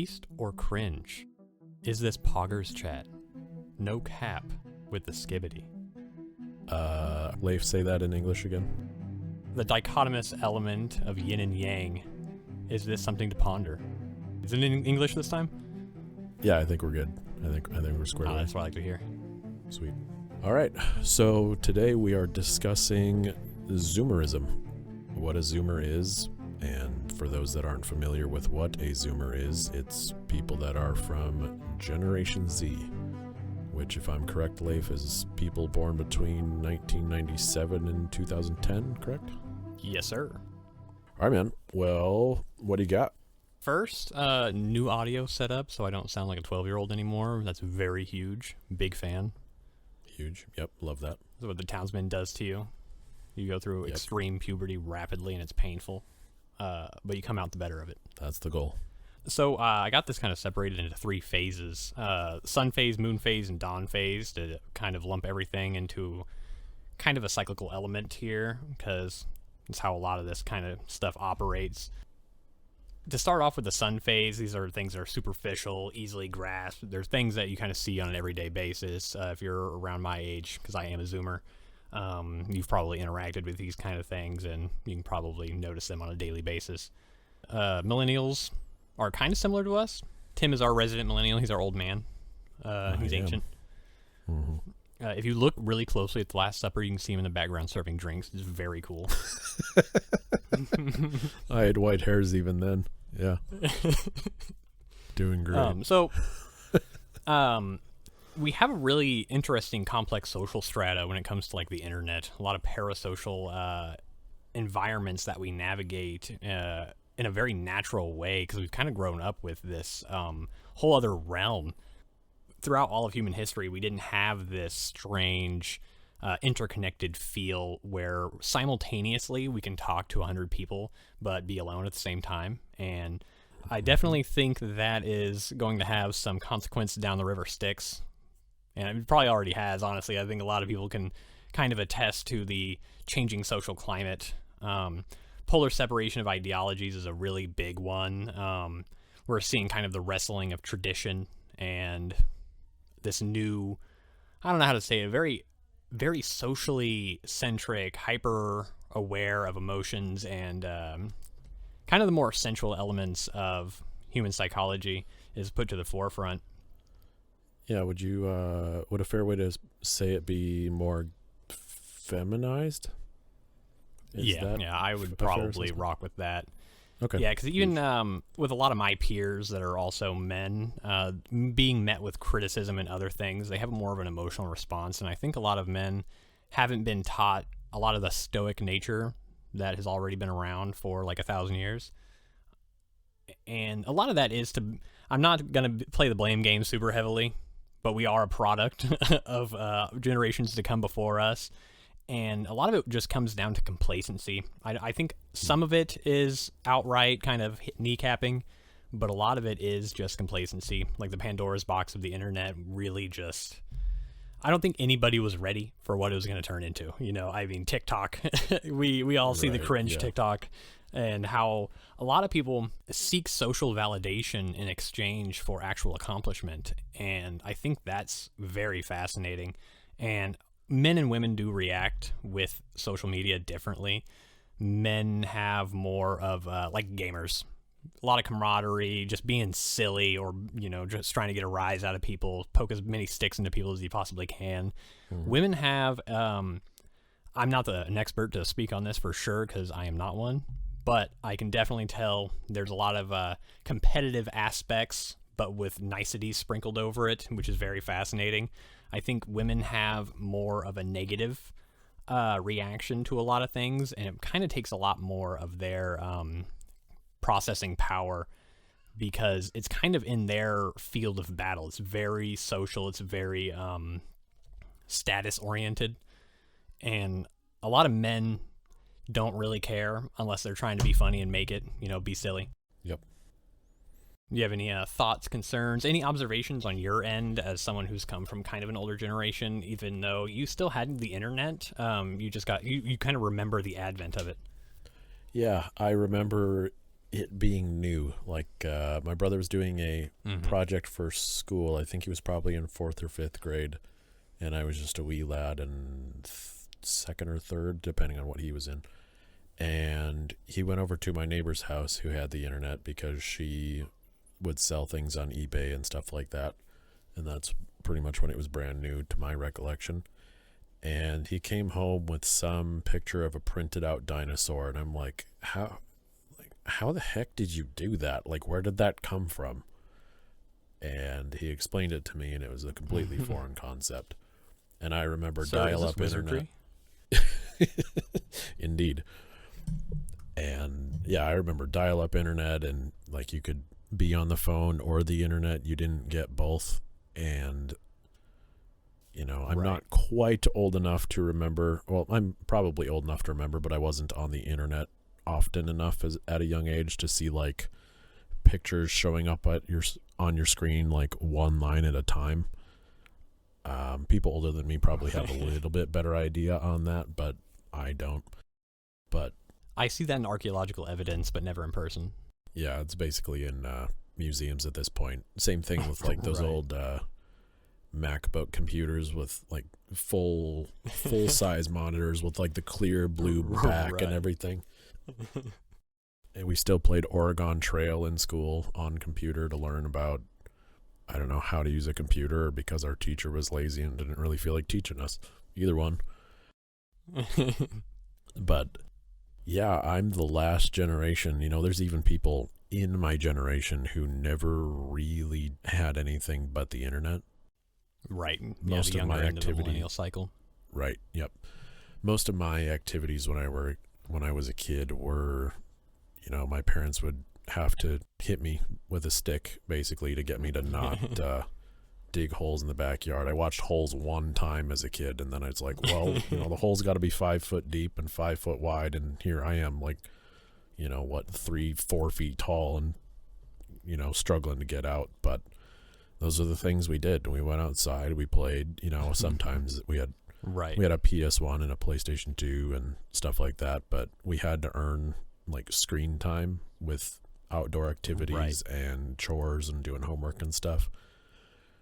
Taste or cringe? Is this Poggers chat? No cap with the skibbity. Leif, say that in English again. The dichotomous element of yin and yang. Is this something to ponder? Is it in English this time? Yeah, I think we're good. I think we're squared away. That's what I like to hear. Sweet. All right. So today we are discussing Zoomerism. What a Zoomer is, and for those that aren't familiar with what a Zoomer is, it's people that are from Generation Z, which, if I'm correct, Leif, is people born between 1997 and 2010, correct? Yes, sir. All right, man. Well, what do you got? First, new audio setup, so I don't sound like a 12-year-old anymore. That's very huge. Big fan. Huge. Yep, love that. That's what the Townsmen does to you. You go through extreme puberty rapidly, and it's painful, but you come out the better of it. That's the goal. So I got this kind of separated into three phases, sun phase, moon phase, and dawn phase, to kind of lump everything into kind of a cyclical element here, because it's how a lot of this kind of stuff operates. To start off with the sun phase, these are things that are superficial, easily grasped. There's things that you kind of see on an everyday basis. If you're around my age, because I am a Zoomer, you've probably interacted with these kind of things, and you can probably notice them on a daily basis. Millennials are kind of similar to us. Tim is our resident millennial. He's our old man. He's ancient. Mm-hmm. If you look really closely at the Last Supper, you can see him in the background serving drinks. It's very cool. I had white hairs even then. Yeah. Doing great. We have a really interesting complex social strata when it comes to like the internet. A lot of parasocial environments that we navigate in a very natural way, because we've kind of grown up with this whole other realm. Throughout all of human history, we didn't have this strange interconnected feel where simultaneously we can talk to 100 people but be alone at the same time. And I definitely think that is going to have some consequence down the river Styx. And it probably already has, honestly. I think a lot of people can kind of attest to the changing social climate. Polar separation of ideologies is a really big one. We're seeing kind of the wrestling of tradition and this new, I don't know how to say it, very, very socially centric, hyper aware of emotions and kind of the more central elements of human psychology is put to the forefront. Yeah, would a fair way to say it be more feminized? Yeah, I would probably rock with that. Okay. Yeah, because even with a lot of my peers that are also men, being met with criticism and other things, they have more of an emotional response. And I think a lot of men haven't been taught a lot of the stoic nature that has already been around for like 1,000 years. And a lot of that is I'm not going to play the blame game super heavily, but we are a product of generations to come before us. And a lot of it just comes down to complacency. I think some of it is outright kind of kneecapping, but a lot of it is just complacency. Like the Pandora's box of the internet really just... I don't think anybody was ready for what it was going to turn into. You know, I mean, TikTok. we all see the cringe TikTok and how a lot of people seek social validation in exchange for actual accomplishment. And I think that's very fascinating. And men and women do react with social media differently. Men have more of, like gamers, a lot of camaraderie, just being silly or, you know, just trying to get a rise out of people, poke as many sticks into people as you possibly can. Mm-hmm. Women have, I'm not an expert to speak on this for sure because I am not one, but I can definitely tell there's a lot of competitive aspects, but with niceties sprinkled over it, which is very fascinating. I think women have more of a negative reaction to a lot of things, and it kind of takes a lot more of their processing power because it's kind of in their field of battle. It's very social. It's very status oriented, and a lot of men don't really care unless they're trying to be funny and make it, you know, be silly. Yep. Do you have any thoughts, concerns, any observations on your end as someone who's come from kind of an older generation, even though you still had the internet? You kind of remember the advent of it. Yeah, I remember it being new. Like my brother was doing a project for school. I think he was probably in 4th or 5th grade, and I was just a wee lad in 2nd or 3rd, depending on what he was in. And he went over to my neighbor's house who had the internet because she would sell things on eBay and stuff like that. And that's pretty much when it was brand new to my recollection. And he came home with some picture of a printed out dinosaur. And I'm like, how the heck did you do that? Like, where did that come from? And he explained it to me, and it was a completely foreign concept. And I remember dial-up internet. Indeed. And yeah, I remember dial-up internet, and like you could be on the phone or the internet. You didn't get both. And you know, I'm not quite old enough to remember. Well, I'm probably old enough to remember, but I wasn't on the internet often enough at a young age to see like pictures showing up on your screen like one line at a time. People older than me probably have a little bit better idea on that, but I don't. But I see that in archaeological evidence, but never in person. Yeah, it's basically in museums at this point. Same thing with like those old MacBook computers with like full size monitors with like the clear blue back and everything. And we still played Oregon Trail in school on computer to learn about, I don't know, how to use a computer, or because our teacher was lazy and didn't really feel like teaching us. Either one. But yeah, I'm the last generation. You know, there's even people in my generation who never really had anything but the internet. Right. Most of my activity, millennial cycle. Right. Yep. Most of my activities when I was a kid were, you know, my parents would have to hit me with a stick basically to get me to not dig holes in the backyard. I watched holes one time as a kid, and then it's like, well, you know, the hole's got to be 5 foot deep and 5 foot wide, and here I am, like, you know, 3-4 feet tall, and you know, struggling to get out. But those are the things we did. We went outside, we played. You know, sometimes we had a PS1 and a PlayStation 2 and stuff like that, but we had to earn like screen time with outdoor activities and chores and doing homework and stuff.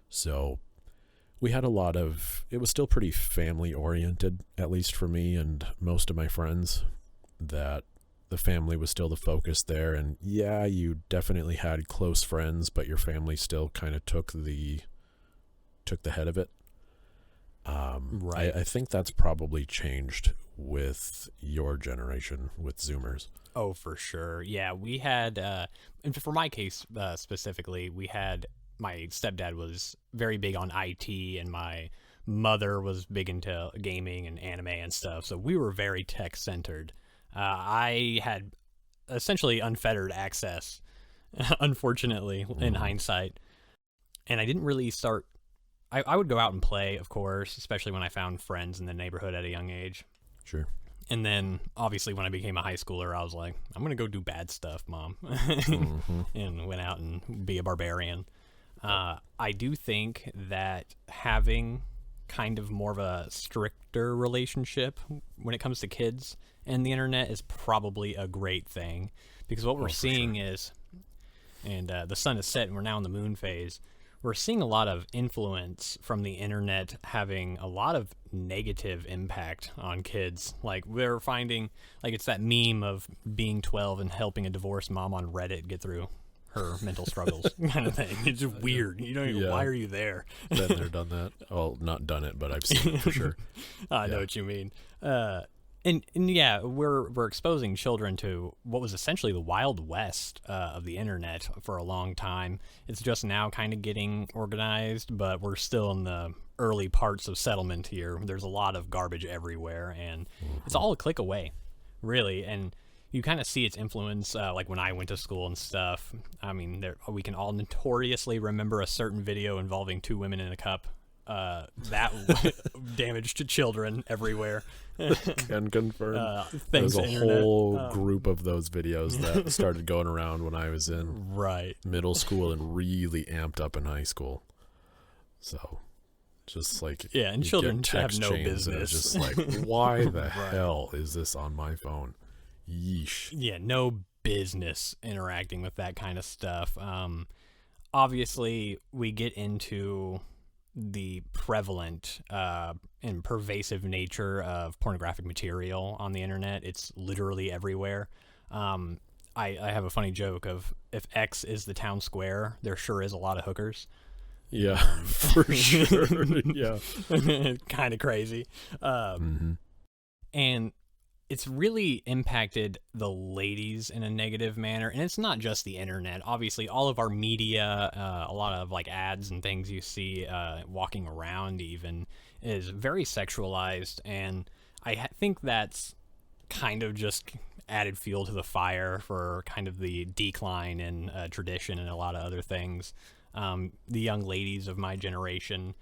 So we had it was still pretty family oriented, at least for me and most of my friends, that the family was still the focus there. And yeah, you definitely had close friends, but your family still kind of took the head of it. I think that's probably changed with your generation, with Zoomers. Oh, for sure. Yeah, we had, and for my case specifically, we had, my stepdad was very big on IT, and my mother was big into gaming and anime and stuff, so we were very tech-centered. I had essentially unfettered access, unfortunately, in hindsight, and I didn't really start. I would go out and play, of course, especially when I found friends in the neighborhood at a young age. Sure. And then, obviously, when I became a high schooler, I was like, I'm going to go do bad stuff, Mom. And went out and be a barbarian. I do think that having kind of more of a stricter relationship when it comes to kids and the internet is probably a great thing. Because what we're seeing is, and the sun is set and we're now in the moon phase, we're seeing a lot of influence from the internet having a lot of negative impact on kids. Like, we're finding, like, it's that meme of being 12 and helping a divorced mom on Reddit get through her mental struggles kind of thing. It's just weird. You know, why are you there? Been there, done that. Well, not done it, but I've seen it for sure. I know what you mean. And yeah, we're exposing children to what was essentially the Wild West of the internet for a long time. It's just now kind of getting organized, but we're still in the early parts of settlement here. There's a lot of garbage everywhere, and it's all a click away, really. And you kind of see its influence, like when I went to school and stuff. I mean, we can all notoriously remember a certain video involving 2 women in a cup. That damage to children everywhere. Can confirm. There's a whole group of those videos that started going around when I was in middle school and really amped up in high school. So just like, and children have no business. Just like, why the hell is this on my phone? Yeesh. Yeah, no business interacting with that kind of stuff. Obviously, we get into the prevalent and pervasive nature of pornographic material on the internet. It's literally everywhere. I have a funny joke of, if X is the town square, there sure is a lot of hookers. Yeah, for sure. Yeah. Kind of crazy. And it's really impacted the ladies in a negative manner. And it's not just the internet. Obviously, all of our media, a lot of like ads and things you see walking around even, is very sexualized. And I think that's kind of just added fuel to the fire for kind of the decline in tradition and a lot of other things. The young ladies of my generation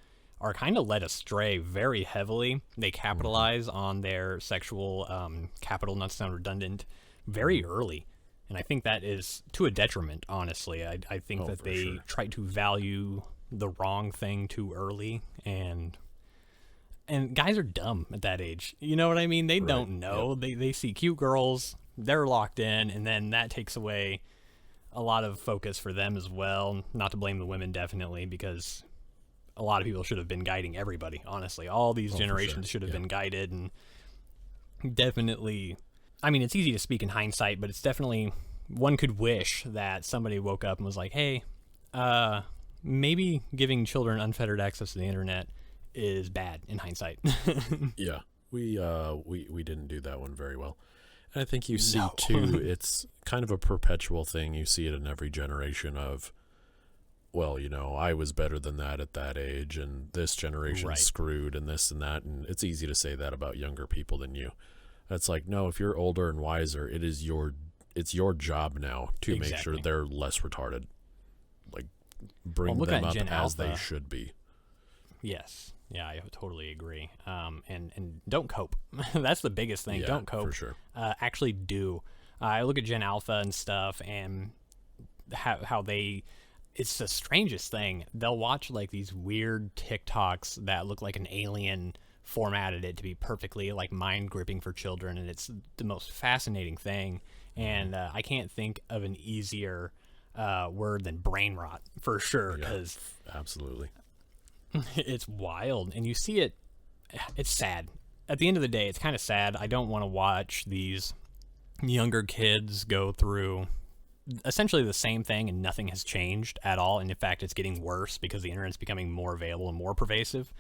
are kind of led astray very heavily. They capitalize on their sexual capital, not to sound redundant, very early. And I think that is to a detriment, honestly. I think that they try to value the wrong thing too early, and guys are dumb at that age. You know what I mean? They don't know. Yep. They see cute girls, they're locked in, and then that takes away a lot of focus for them as well. Not to blame the women, definitely, because a lot of people should have been guiding everybody, honestly. All these generations should have been guided, and definitely, I mean, it's easy to speak in hindsight, but it's definitely, one could wish that somebody woke up and was like, hey, maybe giving children unfettered access to the internet is bad in hindsight. Yeah, we didn't do that one very well. And I think you see, too, it's kind of a perpetual thing. You see it in every generation of, well, you know, I was better than that at that age, and this generation's screwed, and this and that. And it's easy to say that about younger people than you. It's like, no, if you're older and wiser, it's your job now to make sure they're less retarded. Like, bring them up as they should be. Yes. Yeah, I totally agree. And don't cope. That's the biggest thing. Yeah, don't cope. For sure. Actually do. I look at Gen Alpha and stuff, and how they, it's the strangest thing. They'll watch like these weird TikToks that look like an alien formatted it to be perfectly like mind gripping for children, and it's the most fascinating thing. And I can't think of an easier word than brain rot, for sure. Because absolutely. It's wild, and you see it. It's sad. At the end of the day, it's kind of sad. I don't want to watch these younger kids go through essentially the same thing, and nothing has changed at all. And in fact, it's getting worse because the internet's becoming more available and more pervasive.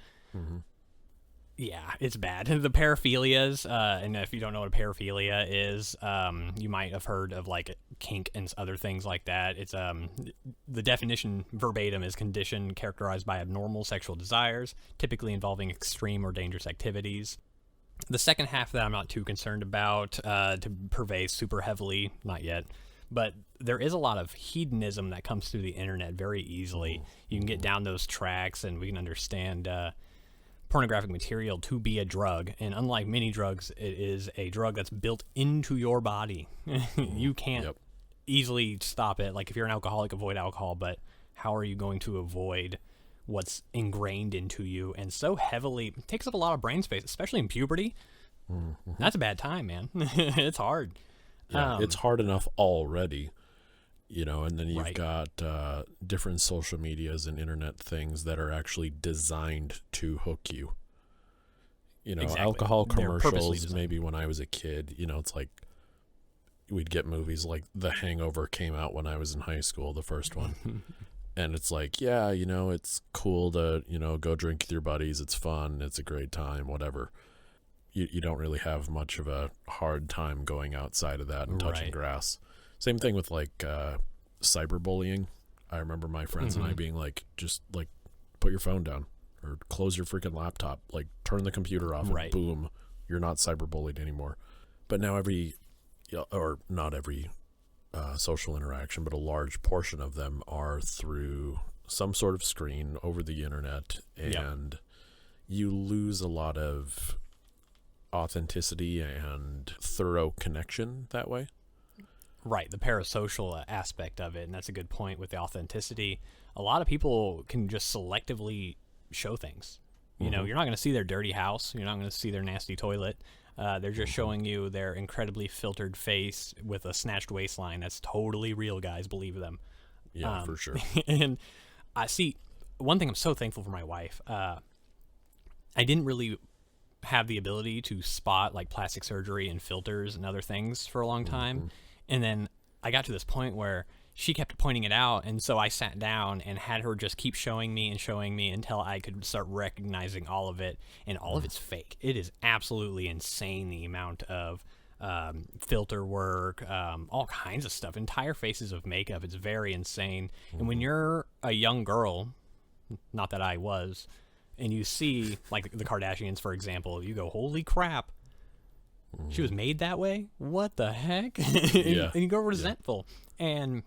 Yeah, it's bad. The paraphilias, and if you don't know what a paraphilia is, you might have heard of like kink and other things like that. It's the definition verbatim is condition characterized by abnormal sexual desires, typically involving extreme or dangerous activities. The second half that I'm not too concerned about to pervade super heavily, not yet. But there is a lot of hedonism that comes through the internet very easily. You can get down those tracks, and we can understand pornographic material to be a drug. And unlike many drugs, it is a drug that's built into your body. You can't easily stop it. Like if you're an alcoholic, avoid alcohol, but how are you going to avoid what's ingrained into you? And so heavily, it takes up a lot of brain space, especially in puberty. That's a bad time, man. It's hard. Yeah, it's hard enough already, you know, and then you've got different social medias and internet things that are actually designed to hook you. You know, alcohol commercials, maybe when I was a kid, you know, it's like we'd get movies like The Hangover came out when I was in high school, the first one. And it's like, yeah, you know, it's cool to, you know, go drink with your buddies. It's fun. It's a great time, whatever. You don't really have much of a hard time going outside of that and touching grass. Same thing with like cyberbullying. I remember my friends and I being like, just like put your phone down or close your freaking laptop, like turn the computer off and boom, you're not cyberbullied anymore. But now or not every social interaction, but a large portion of them are through some sort of screen over the internet, and you lose a lot of authenticity and thorough connection that way. Right, the parasocial aspect of it, and that's a good point with the authenticity. A lot of people can just selectively show things. You know, you're not going to see their dirty house. You're not going to see their nasty toilet. They're just showing you their incredibly filtered face with a snatched waistline. That's totally real, guys. Believe them. Yeah, for sure. And I see one thing I'm so thankful for my wife. I didn't really have the ability to spot like plastic surgery and filters and other things for a long time. And then I got to this point where she kept pointing it out, and so I sat down and had her just keep showing me until I could start recognizing all of it, and all of it's fake. It is absolutely insane, the amount of filter work, all kinds of stuff, entire faces of makeup. It's very insane. And when you're a young girl, not that I was, and you see like the Kardashians, for example, you go, holy crap, she was made that way? What the heck? And you go resentful. And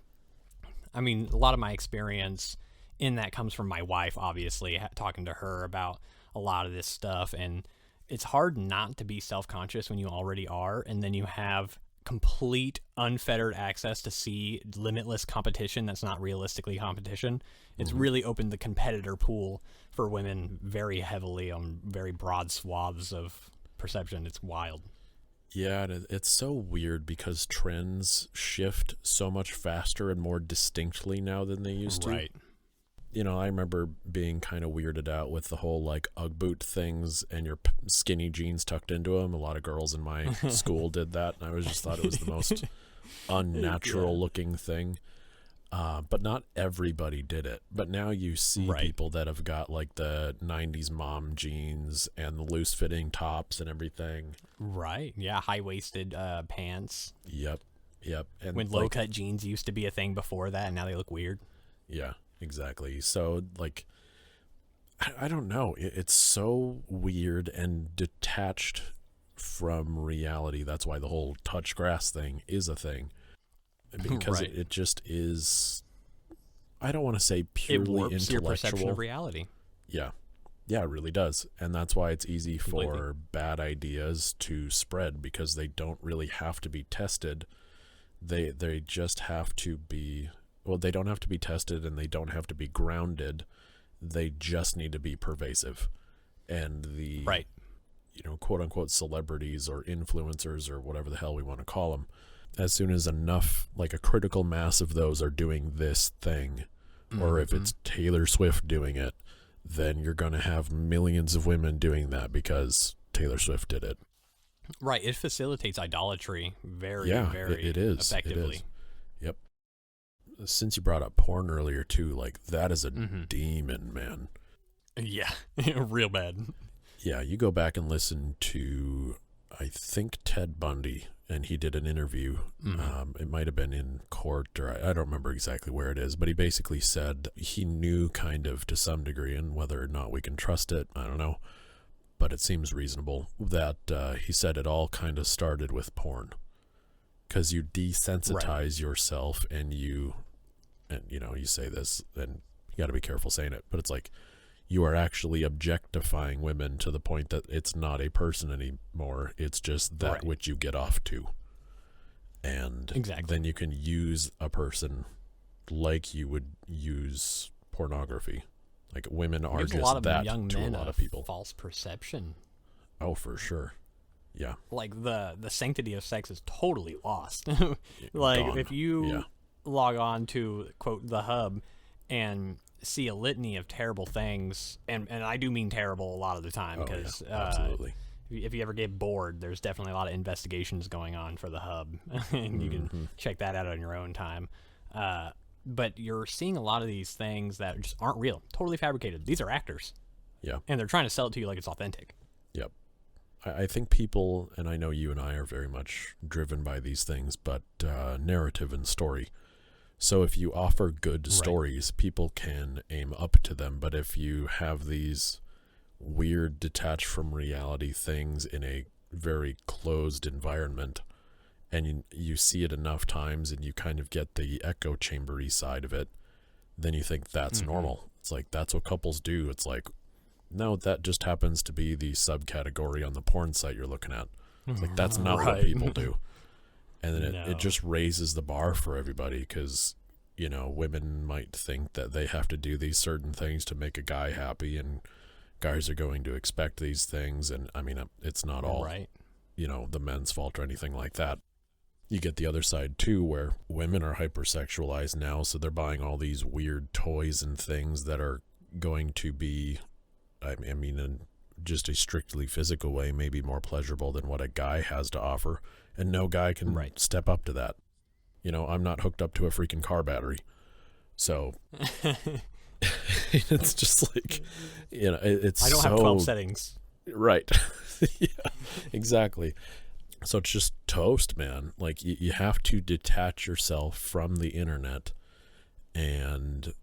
I mean, a lot of my experience in that comes from my wife, obviously, talking to her about a lot of this stuff. And it's hard not to be self-conscious when you already are, and then you have complete unfettered access to see limitless competition that's not realistically competition. It's really opened the competitor pool for women very heavily on very broad swaths of perception. It's wild. Yeah, and it's so weird because trends shift so much faster and more distinctly now than they used to. Right. You know, I remember being kind of weirded out with the whole like Ugg boot things and your skinny jeans tucked into them. A lot of girls in my school did that, and I just thought it was the most unnatural looking thing. But not everybody did it. But now you see people that have got like the 90s mom jeans and the loose fitting tops and everything. Right. Yeah. High-waisted pants. Yep. And when low-cut jeans used to be a thing before that, and now they look weird. Yeah, exactly. So like, I don't know. It's so weird and detached from reality. That's why the whole touch grass thing is a thing. Because it just is, I don't want to say purely it warps intellectual. Your perception of reality. Yeah, it really does. And that's why it's easy for bad ideas to spread, because they don't really have to be tested. They just have to be, well, they don't have to be tested, and they don't have to be grounded. They just need to be pervasive. And the, quote unquote celebrities or influencers or whatever the hell we want to call them, as soon as enough, like a critical mass of those are doing this thing, or if it's Taylor Swift doing it, then you're going to have millions of women doing that because Taylor Swift did it. Right. It facilitates idolatry very it is. effectively. It is. Yep. Since you brought up porn earlier too, like that is a demon, man. Yeah. Real bad. Yeah. You go back and listen to, I think, Ted Bundy, and he did an interview. It might have been in court, or I don't remember exactly where it is, but he basically said he knew kind of to some degree, and whether or not we can trust it, I don't know, but it seems reasonable, that he said it all kind of started with porn, because you desensitize yourself, and you say this, and you got to be careful saying it, but it's like you are actually objectifying women to the point that it's not a person anymore. It's just that which you get off to. And then you can use a person like you would use pornography. Like women are just that to a lot of people. False perception. Oh, for sure. Yeah. Like the sanctity of sex is totally lost. Like if you log on to, quote, the hub and see a litany of terrible things, and I do mean terrible a lot of the time, because absolutely. If you ever get bored, there's definitely a lot of investigations going on for the hub, and you can check that out on your own time. But you're seeing a lot of these things that just aren't real, totally fabricated. These are actors. Yeah. And they're trying to sell it to you like it's authentic. Yep. I think people, and I know you and I are very much driven by these things, but narrative and story. So if you offer good stories, people can aim up to them. But if you have these weird, detached from reality things in a very closed environment, and you see it enough times and you kind of get the echo chambery side of it, then you think that's normal. It's like, that's what couples do. It's like, no, that just happens to be the subcategory on the porn site you're looking at. It's like, that's not what people do. And then it just raises the bar for everybody, because, women might think that they have to do these certain things to make a guy happy, and guys are going to expect these things. And I mean, it's not all. Right. the men's fault or anything like that. You get the other side too, where women are hypersexualized now, so they're buying all these weird toys and things that are going to be, I mean, in just a strictly physical way, maybe more pleasurable than what a guy has to offer, and no guy can step up to that. I'm not hooked up to a freaking car battery, so it's just like, it's I don't have 12 settings. Right. Yeah, exactly. So it's just toast, man. Like, you have to detach yourself from the internet and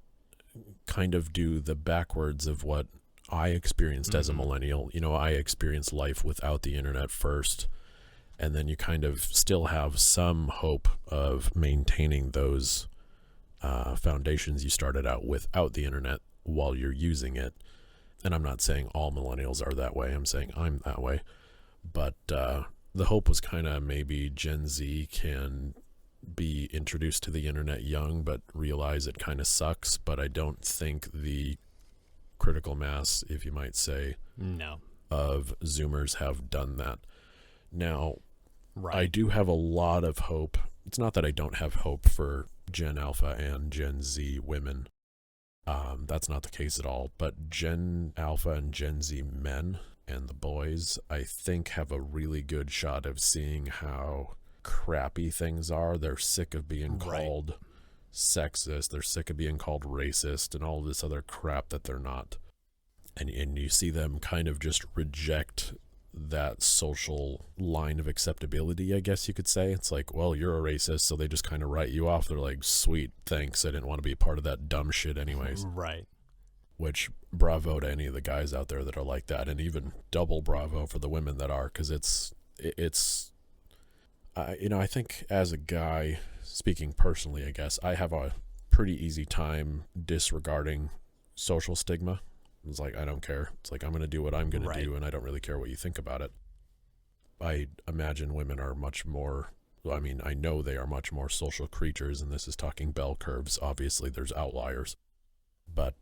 kind of do the backwards of what I experienced as a millennial. I experienced life without the internet first, and then you kind of still have some hope of maintaining those foundations you started out without the internet while you're using it. And I'm not saying all millennials are that way. I'm saying I'm that way. But the hope was kind of maybe Gen Z can be introduced to the internet young, but realize it kind of sucks. But I don't think the critical mass, if you might say, of Zoomers have done that. Now, I do have a lot of hope. It's not that I don't have hope for Gen Alpha and Gen Z women. That's not the case at all. But Gen Alpha and Gen Z men and the boys, I think, have a really good shot of seeing how crappy things are. They're sick of being called sexist. They're sick of being called racist and all this other crap that they're not. And you see them kind of just reject that social line of acceptability, I guess you could say. It's like, well, you're a racist, so they just kind of write you off. They're like, sweet, thanks. I didn't want to be a part of that dumb shit anyways. Right. Which, bravo to any of the guys out there that are like that, and even double bravo for the women that are, because I think as a guy, speaking personally, I guess, I have a pretty easy time disregarding social stigma. It's like, I don't care. It's like, I'm going to do what I'm going to do, and I don't really care what you think about it. I imagine women are much more, I know they are much more social creatures, and this is talking bell curves. Obviously, there's outliers. But,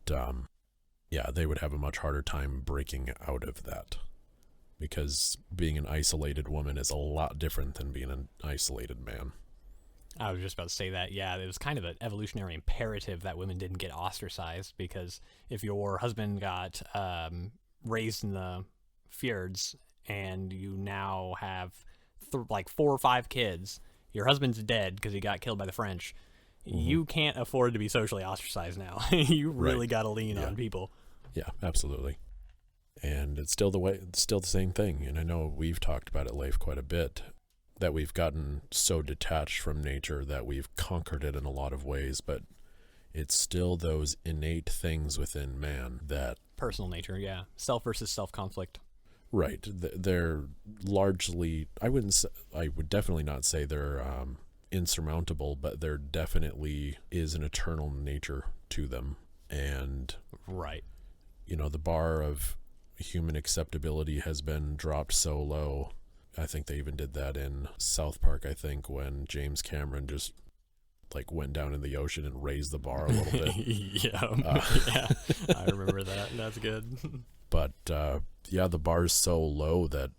they would have a much harder time breaking out of that. Because being an isolated woman is a lot different than being an isolated man. I was just about to say that, it was kind of an evolutionary imperative that women didn't get ostracized, because if your husband got raised in the fjords and you now have 4 or 5 kids, your husband's dead because he got killed by the French, you can't afford to be socially ostracized now. You really got to lean on people. Yeah, absolutely. And it's still the same thing. And I know we've talked about it, Leif, quite a bit, that we've gotten so detached from nature that we've conquered it in a lot of ways, but it's still those innate things within man that... Personal nature, self versus self conflict. Right. They're largely, I would definitely not say they're insurmountable, but there definitely is an eternal nature to them. And... the bar of human acceptability has been dropped so low. I think they even did that in South Park, I think, when James Cameron just went down in the ocean and raised the bar a little bit. I remember that. That's good. But the bar's so low that,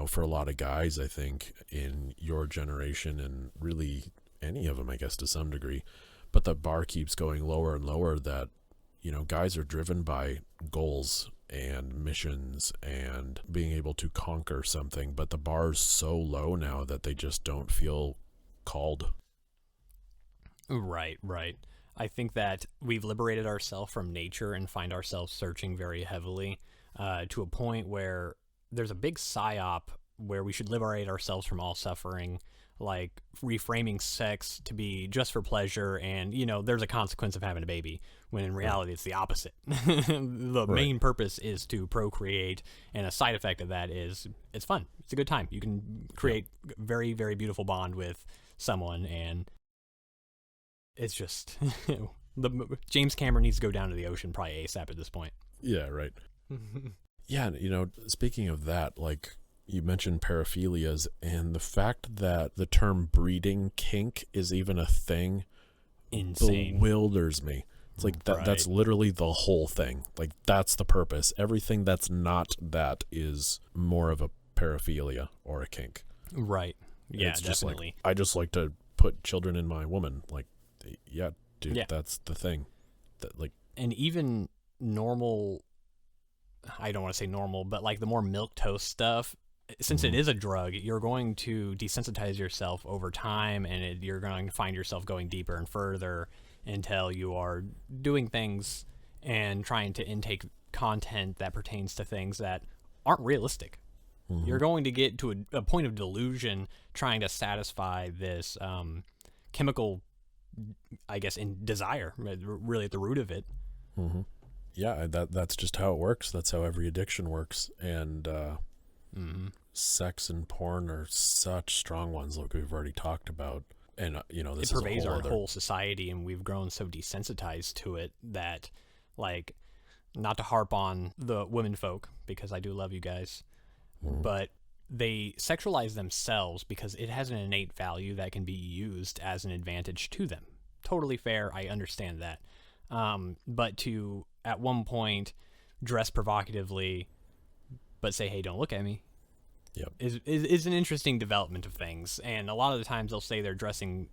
for a lot of guys, I think, in your generation, and really any of them, I guess, to some degree, but the bar keeps going lower and lower, that, guys are driven by goals and missions and being able to conquer something, but the bar's so low now that they just don't feel called. Right. I think that we've liberated ourselves from nature and find ourselves searching very heavily to a point where there's a big psyop where we should liberate ourselves from all suffering, like reframing sex to be just for pleasure, and there's a consequence of having a baby, when in reality it's the opposite. The main purpose is to procreate, and a side effect of that is it's fun. It's a good time. You can create very, very beautiful bond with someone, and it's just James Cameron needs to go down to the ocean probably ASAP at this point. Yeah, right. Speaking of that, you mentioned paraphilias, and the fact that the term breeding kink is even a thing bewilders me. It's like that's literally the whole thing. That's the purpose. Everything that's not that is more of a paraphilia or a kink. Right. Yeah, It's just definitely. like, I just like to put children in my woman. Like, yeah, dude, Yeah. that's the thing. That, like, And even normal, I don't want to say normal, but like the more milquetoast stuff, since it is a drug, you're going to desensitize yourself over time, and you're going to find yourself going deeper and further until you are doing things and trying to intake content that pertains to things that aren't realistic. You're going to get to a point of delusion trying to satisfy this chemical, I guess, in desire, really at the root of it. yeah, that's just how it works. That's how every addiction works. And sex and porn are such strong ones, like we've already talked about. And this It pervades is a our whole whole society, and we've grown so desensitized to it that, like, not to harp on the women folk, because I do love you guys, but they sexualize themselves because it has an innate value that can be used as an advantage to them. Totally fair. I understand that. But to, at one point, dress provocatively, but say, hey, don't look at me, Yep. is an interesting development of things. And a lot of the times they'll say they're dressing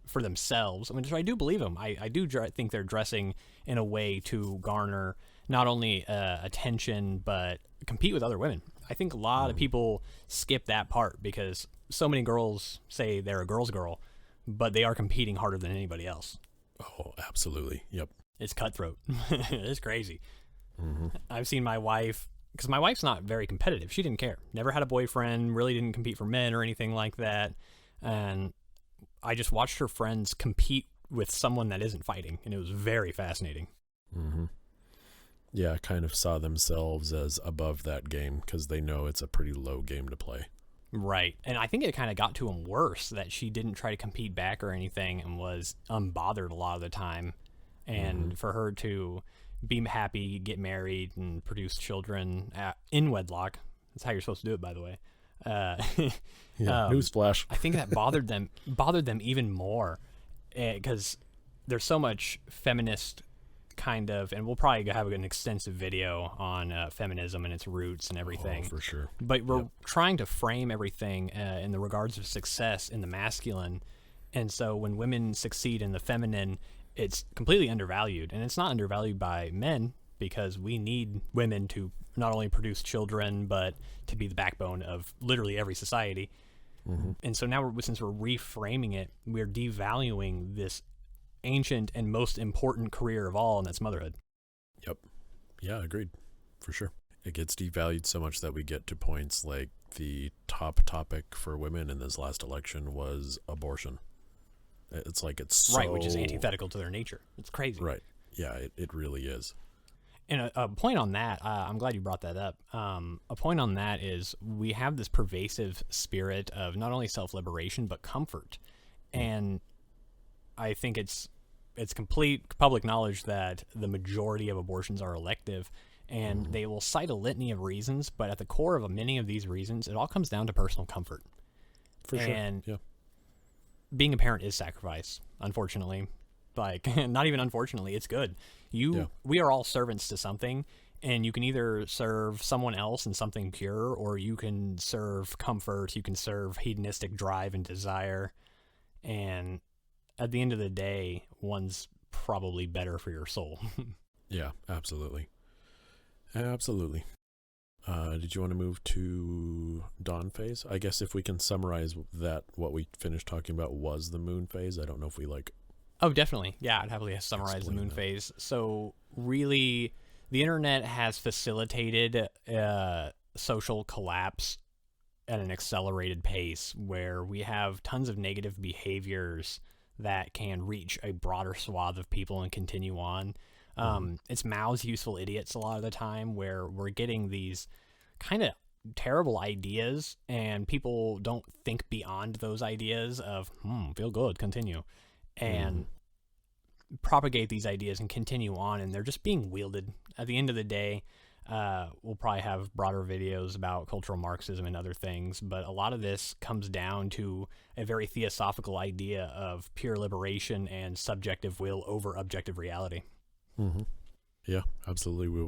for themselves. I mean, so I do believe them. I do think they're dressing in a way to garner not only attention, but compete with other women. I think a lot of people skip that part because so many girls say they're a girl's girl, but they are competing harder than anybody else. Oh, absolutely. Yep. It's cutthroat. It's crazy. I've seen my wife, because my wife's not very competitive. She didn't care. Never had a boyfriend, really didn't compete for men or anything like that. And I just watched her friends compete with someone that isn't fighting, and it was very fascinating. Yeah, kind of saw themselves as above that game because they know it's a pretty low game to play. Right. And I think it kind of got to him worse that she didn't try to compete back or anything and was unbothered a lot of the time. And for her to be happy, get married, and produce children in wedlock, that's how you're supposed to do it, by the way. Newsflash. I think that bothered them even more because there's so much feminist kind of, and we'll probably have an extensive video on feminism and its roots and everything. Oh, for sure. But we're trying to frame everything in the regards of success in the masculine. And so when women succeed in the feminine, it's completely undervalued. And it's not undervalued by men because we need women to not only produce children, but to be the backbone of literally every society. And so now, since we're reframing it, we're devaluing this ancient and most important career of all, and that's motherhood. Yep. Yeah, agreed. For sure. It gets devalued so much that we get to points like the top topic for women in this last election was abortion. It's like it's so... Right, which is antithetical to their nature. It's crazy. Right. Yeah, it really is. And a point on that, I'm glad you brought that up. A point on that is we have this pervasive spirit of not only self-liberation, but comfort. And I think it's complete public knowledge that the majority of abortions are elective, and they will cite a litany of reasons, but at the core of many of these reasons, it all comes down to personal comfort. For sure. And yeah. being a parent is sacrifice, unfortunately. Like, not even unfortunately, it's good. We are all servants to something, and you can either serve someone else in something pure, or you can serve comfort, you can serve hedonistic drive and desire, and at the end of the day, one's probably better for your soul. Yeah, absolutely. Absolutely. Did you want to move to dawn phase? I guess if we can summarize that, what we finished talking about was the moon phase. I don't know if we Oh, definitely. Yeah, I'd happily summarize the moon phase. So really, the internet has facilitated social collapse at an accelerated pace where we have tons of negative behaviors that can reach a broader swath of people and continue on. It's Mao's useful idiots a lot of the time, where we're getting these kind of terrible ideas and people don't think beyond those ideas of, feel good, continue, and propagate these ideas and continue on, and they're just being wielded. At the end of the day, we'll probably have broader videos about cultural Marxism and other things, but a lot of this comes down to a very theosophical idea of pure liberation and subjective will over objective reality. Yeah, absolutely. We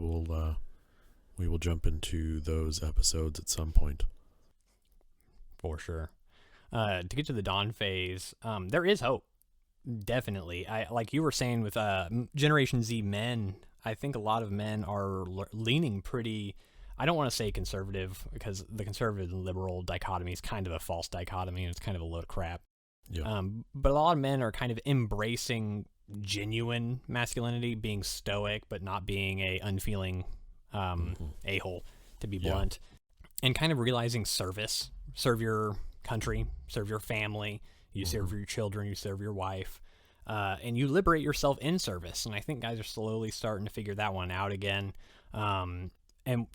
will jump into those episodes at some point. For sure. To get to the dawn phase, there is hope. Definitely. I like you were saying with Generation Z men, I think a lot of men are leaning pretty, I don't want to say conservative, because the conservative and liberal dichotomy is kind of a false dichotomy and it's kind of a load of crap. Yeah. But a lot of men are kind of embracing genuine masculinity, being stoic but not being a unfeeling a-hole, to be blunt, and kind of realizing service. Serve your country, serve your family, you serve your children, you serve your wife, and you liberate yourself in service. And I think guys are slowly starting to figure that one out again. And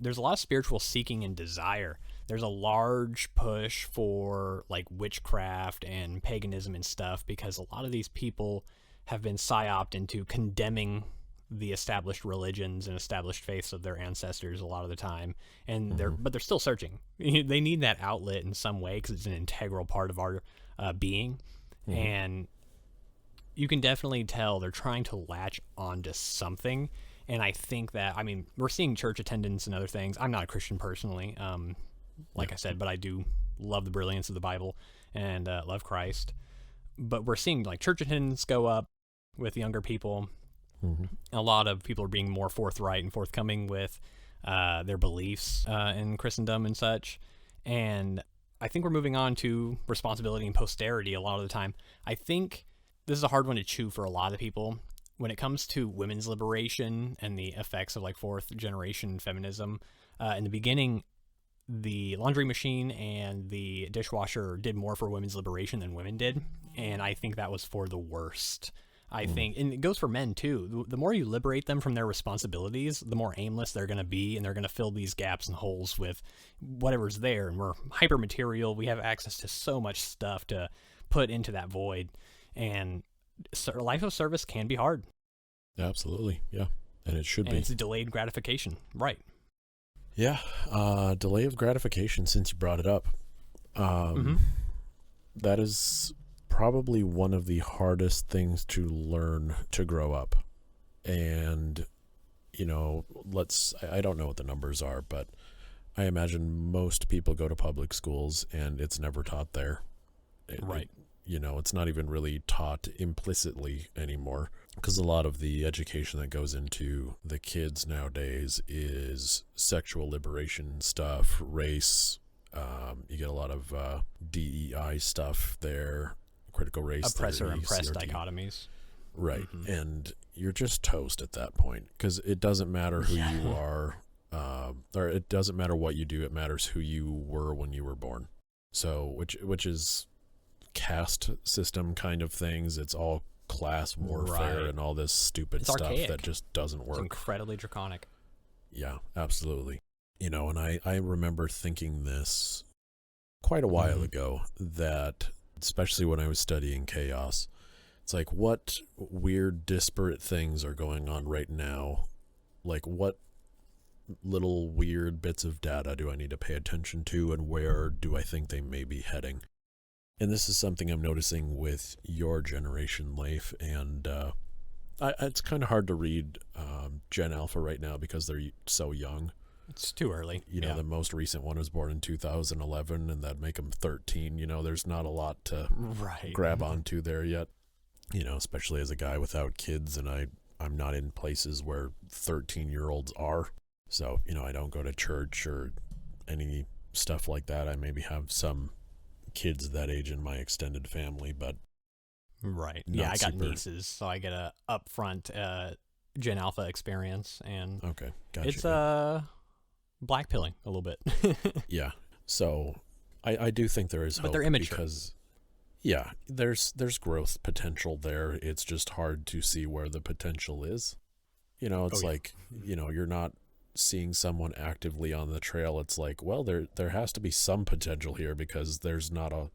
there's a lot of spiritual seeking and desire. There's a large push for like witchcraft and paganism and stuff, because a lot of these people have been psyoped into condemning the established religions and established faiths of their ancestors a lot of the time, and they're still searching. They need that outlet in some way because it's an integral part of our being, and you can definitely tell they're trying to latch onto something. And I think that, I mean, we're seeing church attendance and other things. I'm not a Christian personally, like I said, but I do love the brilliance of the Bible and love Christ. But we're seeing like church attendance go up with younger people. A lot of people are being more forthright and forthcoming with their beliefs in Christendom and such. And I think we're moving on to responsibility and posterity a lot of the time. I think this is a hard one to chew for a lot of people. When it comes to women's liberation and the effects of like fourth generation feminism, in the beginning, the laundry machine and the dishwasher did more for women's liberation than women did. And I think that was for the worst. I think, and it goes for men too. The more you liberate them from their responsibilities, the more aimless they're going to be, and they're going to fill these gaps and holes with whatever's there. And we're hyper material. We have access to so much stuff to put into that void. And life of service can be hard. Absolutely. Yeah. And it should be. It's delayed gratification. Right. Yeah. Delay of gratification, since you brought it up. That is probably one of the hardest things to learn to grow up. And, you know, I don't know what the numbers are, but I imagine most people go to public schools and it's never taught there. Right. It's not even really taught implicitly anymore, because a lot of the education that goes into the kids nowadays is sexual liberation stuff, race. You get a lot of DEI stuff there, critical race oppressor theory, oppressed CRT. dichotomies. Right. And you're just toast at that point, because it doesn't matter who you are, or it doesn't matter what you do. It matters who you were when you were born. So, which is caste system kind of things. It's all class warfare and all this stupid stuff archaic. That just doesn't work. It's incredibly draconic. Yeah, absolutely. And I remember thinking this quite a while ago, that especially when I was studying chaos, it's like, what weird disparate things are going on right now? Like, what little weird bits of data do I need to pay attention to, and where do I think they may be heading? And this is something I'm noticing with your generation, Leif, and it's kind of hard to read Gen Alpha right now because they're so young. It's too early. The most recent one was born in 2011, and that'd make them 13. There's not a lot to grab onto there yet, especially as a guy without kids, and I'm not in places where 13-year-olds are. So, I don't go to church or any stuff like that. I maybe have some kids that age in my extended family, but I got nieces, so I get a upfront Gen Alpha experience, and okay, gotcha. It's black pilling a little bit. Yeah, so I do think there is hope, but they're immature, because there's growth potential there. It's just hard to see where the potential is. It's you're not seeing someone actively on the trail. It's like, well, there has to be some potential here, because there's not a,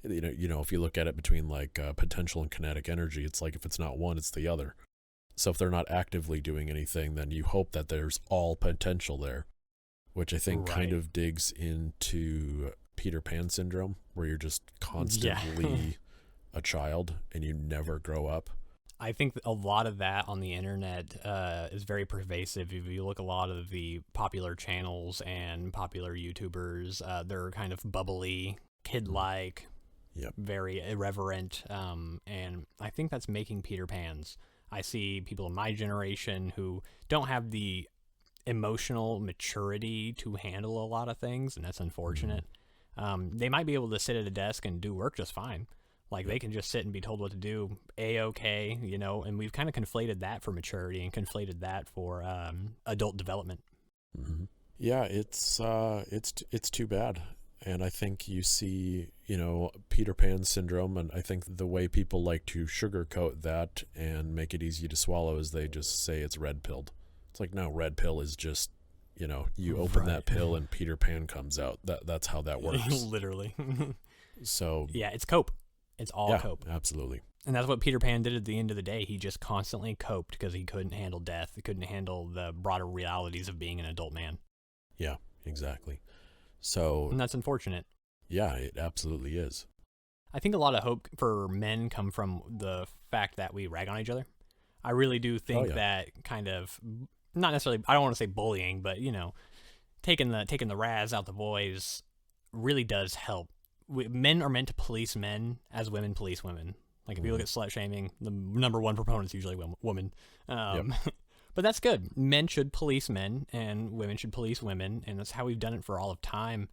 if you look at it between like potential and kinetic energy, it's like if it's not one, it's the other. So if they're not actively doing anything, then you hope that there's all potential there, which I think kind of digs into Peter Pan syndrome, where you're just constantly a child and you never grow up. I think a lot of that on the internet is very pervasive. If you look a lot of the popular channels and popular YouTubers, they're kind of bubbly, kid-like, Yep. very irreverent, and I think that's making Peter Pans. I see people in my generation who don't have the emotional maturity to handle a lot of things, and that's unfortunate. They might be able to sit at a desk and do work just fine. Like, they can just sit and be told what to do, A-okay, and we've kind of conflated that for maturity and conflated that for adult development. Mm-hmm. Yeah, it's too bad. And I think you see, Peter Pan syndrome, and I think the way people like to sugarcoat that and make it easy to swallow is they just say it's red pilled. It's like, no, red pill is just, you open that pill and Peter Pan comes out. That's how that works. Literally. So yeah, it's cope. It's all cope. Absolutely. And that's what Peter Pan did at the end of the day. He just constantly coped because he couldn't handle death. He couldn't handle the broader realities of being an adult man. Yeah, exactly. So, and that's unfortunate. Yeah, it absolutely is. I think a lot of hope for men come from the fact that we rag on each other. I really do think that kind of, not necessarily, I don't want to say bullying, but, taking the razz out the boys really does help. Men are meant to police men as women police women. Like, if you look at slut shaming, the number one proponent is usually woman. But that's good. Men should police men, and women should police women, and that's how we've done it for all of time.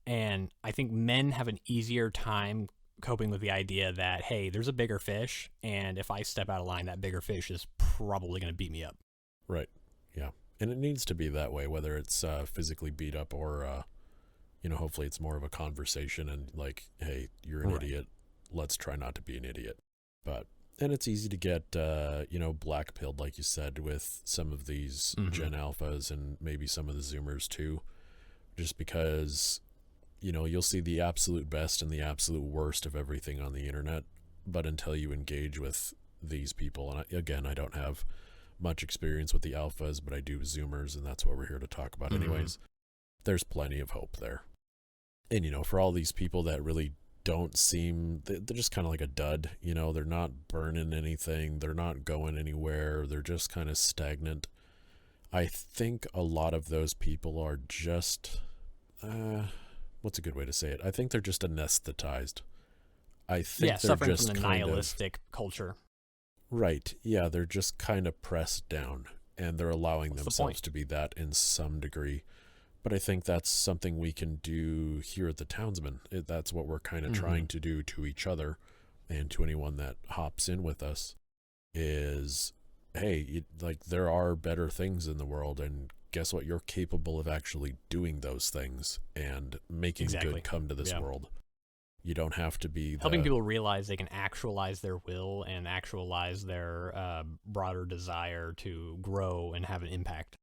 And I think men have an easier time coping with the idea that, hey, there's a bigger fish, and if I step out of line, that bigger fish is probably going to beat me up. Right. Yeah. And it needs to be that way, whether it's physically beat up or, hopefully it's more of a conversation and like, hey, you're an idiot. Let's try not to be an idiot. And it's easy to get, black-pilled, like you said, with some of these Gen Alphas and maybe some of the Zoomers too, just because, you'll see the absolute best and the absolute worst of everything on the internet, but until you engage with these people, and again, I don't have much experience with the Alphas, but I do Zoomers, and that's what we're here to talk about anyways, there's plenty of hope there. And, for all these people that really don't seem, they're just kind of like a dud, they're not burning anything, they're not going anywhere, they're just kind of stagnant. I think a lot of those people are just, what's a good way to say it? I think they're just anesthetized. I think they're suffering just from the nihilistic culture. Right. Yeah, they're just kind of pressed down, and they're allowing themselves to be that in some degree. But I think that's something we can do here at the Townsmen. That's what we're kind of trying to do to each other and to anyone that hops in with us is, hey, there are better things in the world, and guess what? You're capable of actually doing those things and making good come to this world. You don't have to be helping people realize they can actualize their will and actualize their broader desire to grow and have an impact.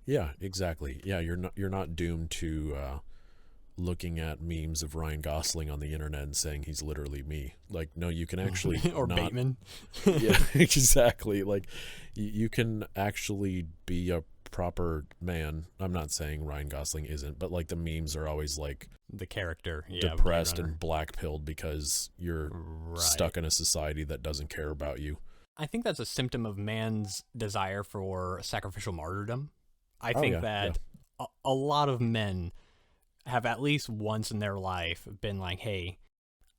Yeah, exactly. Yeah, you're not doomed to looking at memes of Ryan Gosling on the internet and saying he's literally me. Like, no, you can actually or Bateman. Yeah, exactly. Like, you can actually be a proper man. I'm not saying Ryan Gosling isn't, but like the memes are always like the character, depressed and black-pilled because you're stuck in a society that doesn't care about you. I think that's a symptom of man's desire for sacrificial martyrdom. I think that a lot of men have at least once in their life been like, hey,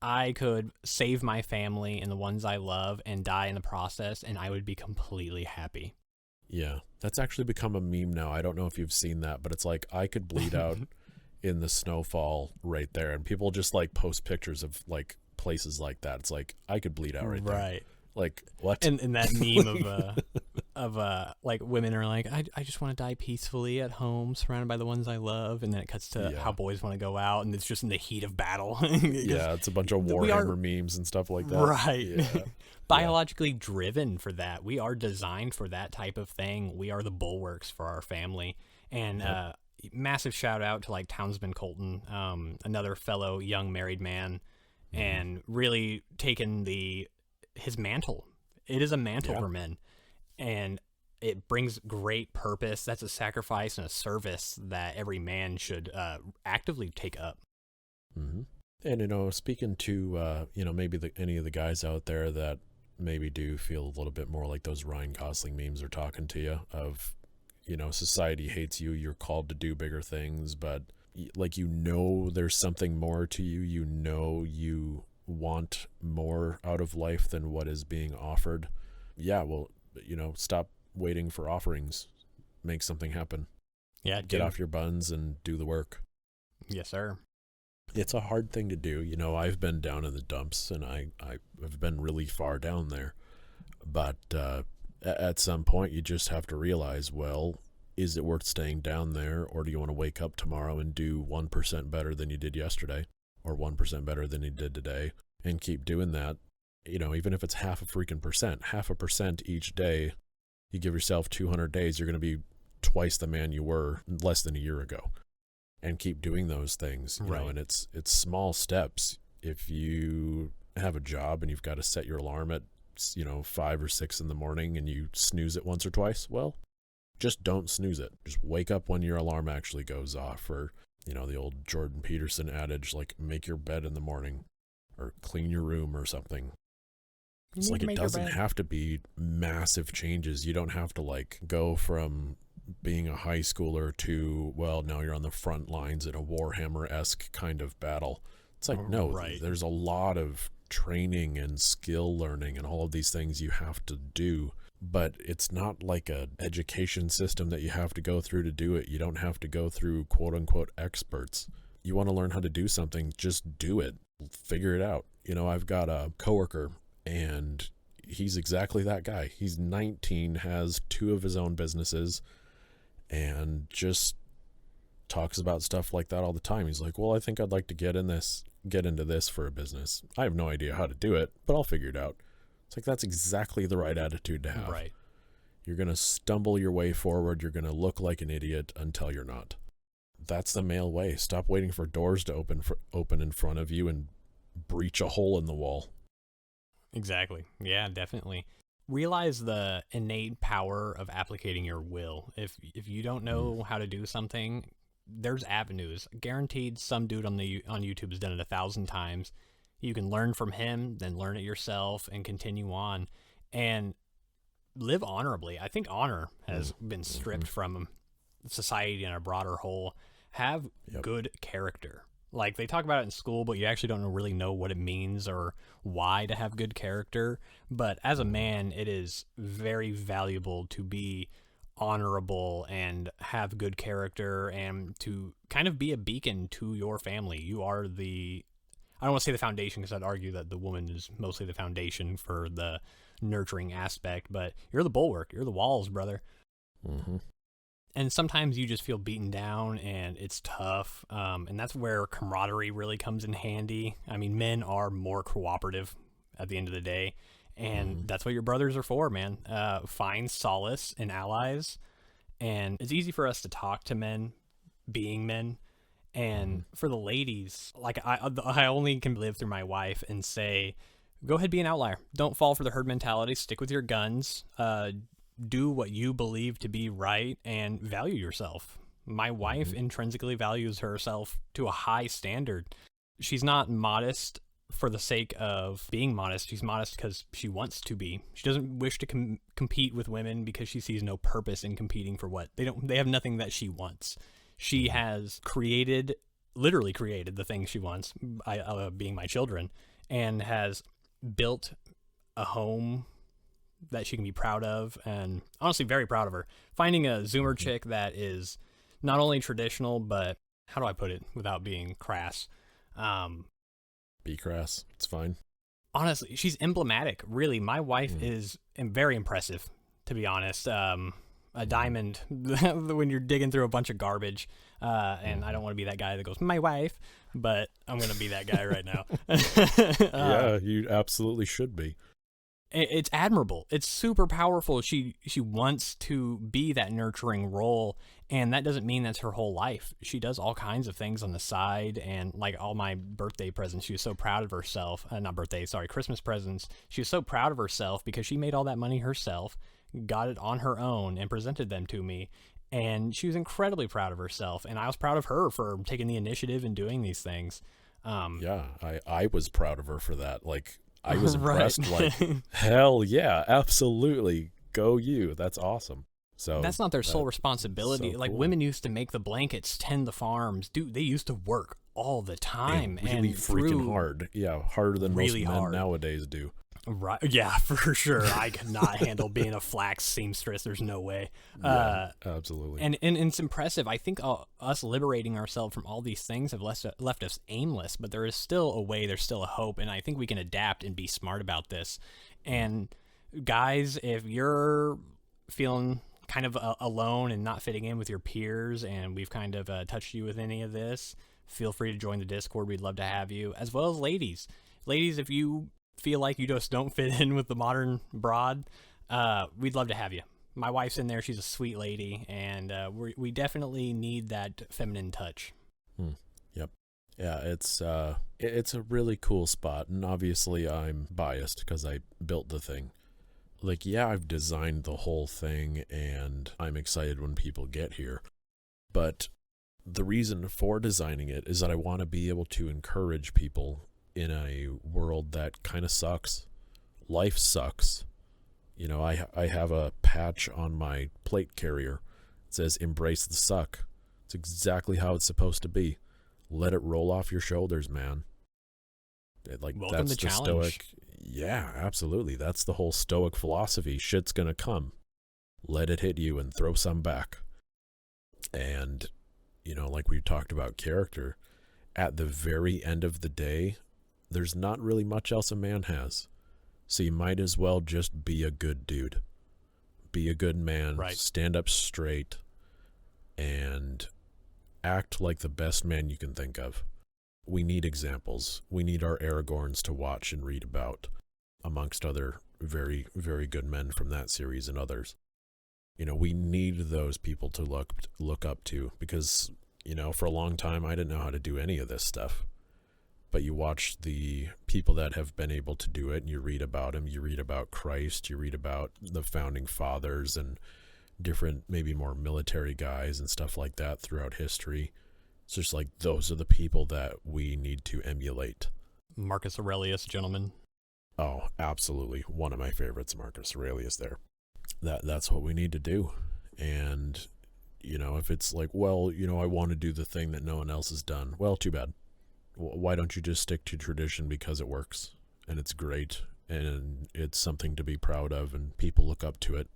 I could save my family and the ones I love and die in the process, and I would be completely happy. Yeah, that's actually become a meme now. I don't know if you've seen that, but it's like, I could bleed out in the snowfall right there, and people just like post pictures of like places like that. It's like, I could bleed out right there. Right. Like, what? And that meme of like women are like, I just want to die peacefully at home surrounded by the ones I love, and then it cuts to how boys want to go out, and it's just in the heat of battle. It's a bunch of Warhammer memes and stuff like that. Right. Yeah. Biologically driven for that. We are designed for that type of thing. We are the bulwarks for our family. And massive shout out to like Townsman Colton, another fellow young married man, and really taken his mantle. It is a mantle for men, and it brings great purpose. That's a sacrifice and a service that every man should actively take up. And speaking to maybe any of the guys out there that maybe do feel a little bit more like those Ryan Gosling memes are talking to you of, society hates you, you're called to do bigger things, but like, there's something more to you. You want more out of life than what is being offered. Yeah, well, stop waiting for offerings. Make something happen. Yeah, get off your buns and do the work. Yes, sir. It's a hard thing to do. I've been down in the dumps, and I've been really far down there. But at some point, you just have to realize, well, is it worth staying down there, or do you want to wake up tomorrow and do 1% better than you did yesterday, or 1% better than you did today, and keep doing that? Even if it's half a freaking percent, 0.5% each day, you give yourself 200 days, you're going to be twice the man you were less than a year ago. And keep doing those things, right. And it's small steps. If you have a job and you've got to set your alarm at 5 or 6 in the morning and you snooze it once or twice, well, just don't snooze it. Just wake up when your alarm actually goes off. Or the old Jordan Peterson adage, like, make your bed in the morning, or clean your room or something. It's like, it doesn't have to be massive changes. You don't have to, like, go from being a high schooler to, well, now you're on the front lines in a Warhammer-esque kind of battle. It's like, no, right. There's a lot of training and skill learning and all of these things you have to do, but it's not like a education system that you have to go through to do it. You don't have to go through quote-unquote experts. You want to learn how to do something, just do it. Figure it out. I've got a coworker, and he's exactly that guy. He's 19, has 2 of his own businesses, and just talks about stuff like that all the time. He's like, well, I think I'd like to get into this for a business. I have no idea how to do it, but I'll figure it out. It's like, that's exactly the right attitude to have. Right. You're going to stumble your way forward. You're going to look like an idiot until you're not. That's the male way. Stop waiting for doors to open in front of you and breach a hole in the wall. Exactly. Yeah, definitely. Realize the innate power of applicating your will. If you don't know how to do something, there's avenues. Guaranteed, some dude on YouTube has done it 1,000 times. You can learn from him, then learn it yourself, and continue on, and live honorably. I think honor has been stripped from society in a broader whole. Have good character. Like, they talk about it in school, but you actually don't really know what it means or why to have good character. But as a man, it is very valuable to be honorable and have good character, and to kind of be a beacon to your family. You are I don't want to say the foundation, because I'd argue that the woman is mostly the foundation for the nurturing aspect, but you're the bulwark. You're the walls, brother. Mm-hmm. And sometimes you just feel beaten down, and it's tough. And that's where camaraderie really comes in handy. I mean, men are more cooperative at the end of the day, and that's what your brothers are for, man. Find solace in allies. And it's easy for us to talk to men being men. And for the ladies, like, I only can live through my wife and say, go ahead, be an outlier. Don't fall for the herd mentality. Stick with your guns. Do what you believe to be right, and value yourself. My wife intrinsically values herself to a high standard. She's not modest for the sake of being modest. She's modest because she wants to be. She doesn't wish to compete with women because she sees no purpose in competing for what they have nothing that she wants. She has literally created the things she wants, being my children, and has built a home that she can be proud of, and honestly very proud of her. Finding a Zoomer chick that is not only traditional, but, how do I put it without being crass? Be crass. It's fine. Honestly, she's emblematic. Really, my wife is very impressive, to be honest. A diamond when you're digging through a bunch of garbage. And I don't want to be that guy that goes, my wife, but I'm going to be that guy right now. Yeah, you absolutely should be. It's admirable. It's super powerful. She wants to be that nurturing role, and that doesn't mean that's her whole life. She does all kinds of things on the side, and like all my birthday presents, she was so proud of herself. Christmas presents. She was so proud of herself because she made all that money herself, got it on her own, and presented them to me. And she was incredibly proud of herself, and I was proud of her for taking the initiative and doing these things. Yeah, I was proud of her for that. Like, I was impressed. Right. Like, hell yeah, absolutely. Go you. That's awesome. So that's not their sole responsibility. so Like, cool. women used to make the blankets, tend the farms. Dude, they used to work all the time. And really and freaking hard. Yeah, harder than really most men hard. nowadays do. Right. Yeah, for sure. I could not handle being a flax seamstress. There's no way. Yeah, absolutely. And it's impressive. I think us liberating ourselves from all these things have left us aimless, but there is still a way, there's still a hope, and I think we can adapt and be smart about this. And guys, if you're feeling kind of alone and not fitting in with your peers, and we've kind of touched you with any of this, feel free to join the Discord. We'd love to have you, as well as ladies. Ladies, if you feel like you just don't fit in with the modern broad, we'd love to have you. My wife's in there. She's a sweet lady, and we definitely need that feminine touch. Yep. Yeah, it's a really cool spot, and obviously I'm biased because I built the thing. Like, yeah, I've designed the whole thing, and I'm excited when people get here. But the reason for designing it is that I want to be able to encourage people in a world that kind of sucks. Life sucks. You know, I have a patch on my plate carrier. It says, "Embrace the suck." It's exactly how it's supposed to be. Let it roll off your shoulders, man. Welcome that's to the challenge. stoic. Yeah, absolutely. That's the whole stoic philosophy. Shit's gonna come. Let it hit you and throw some back. And, you know, like we talked about character, at the very end of the day, there's not really much else a man has. So you might as well just be a good dude. Be a good man. Right. Stand up straight. And act like the best man you can think of. We need examples. We need our Aragorns to watch and read about, amongst other very, very good men from that series and others. You know, we need those people to look up to, because, you know, for a long time I didn't know how to do any of this stuff. But you watch the people that have been able to do it, and you read about them. You read about Christ. You read about the founding fathers and different, maybe more military guys and stuff like that throughout history. It's just like, those are the people that we need to emulate. Marcus Aurelius, gentlemen. Oh, absolutely. One of my favorites, Marcus Aurelius there. That's what we need to do. And, you know, if it's like, well, you know, I want to do the thing that no one else has done. Well, too bad. Why don't you just stick to tradition because it works and it's great and it's something to be proud of and people look up to it?